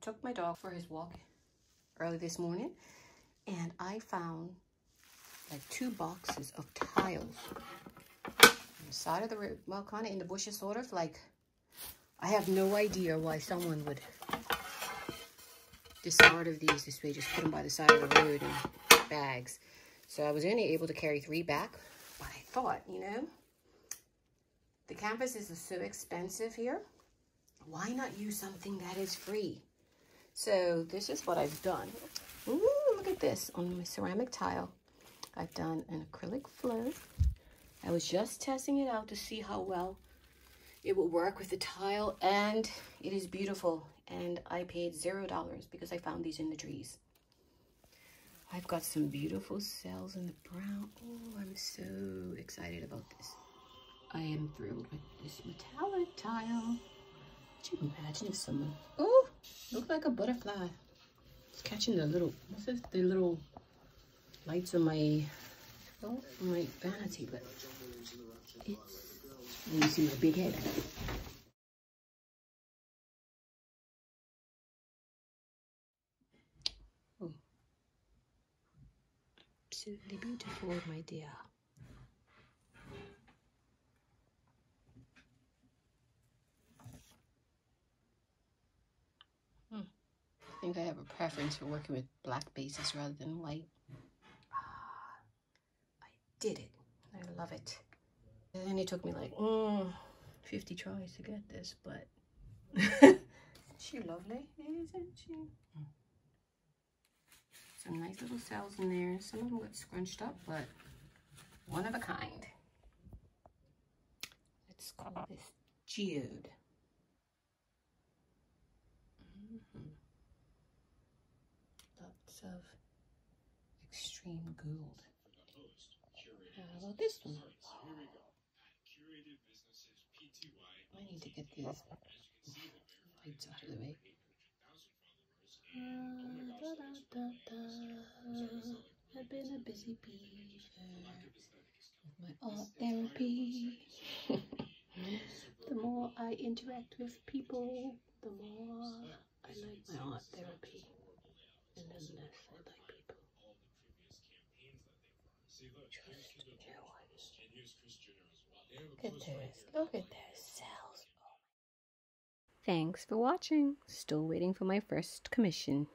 took my dog for his walk early this morning, and I found like 2 boxes of tiles on the side of the road. Well, kind of in the bushes, sort of. Like, I have no idea why someone would discard of these this way. Just put them by the side of the road in bags. So I was only able to carry 3 back, but I thought, you know, the canvases are so expensive here. Why not use something that is free? So this is what I've done. Ooh, look at this. On my ceramic tile, I've done an acrylic flow. I was just testing it out to see how well it will work with the tile, and it is beautiful. And I paid $0 because I found these in the trees. I've got some beautiful cells in the brown. Oh, I'm so excited about this. I am thrilled with this metallic tile. Could you imagine if someone, oh, look like a butterfly. It's catching the little, what's this, the little lights on my, oh, on my vanity, but it's, you see my big head. Oh, absolutely beautiful, my dear. I think I have a preference for working with black bases rather than white. I did it. I love it. And it took me like 50 tries to get this, but she lovely, isn't she? Some nice little cells in there. Some of them got scrunched up, but one of a kind. Let's call this geode. Lots of extreme gold. How about this one? I need to get these lights out of the way. I've been a busy beaver with my art therapy. The more I interact with people, the more I like my art therapy, and the less I like people. Just new ones. Look at this. Look at their cells. Thanks for watching. Still waiting for my first commission.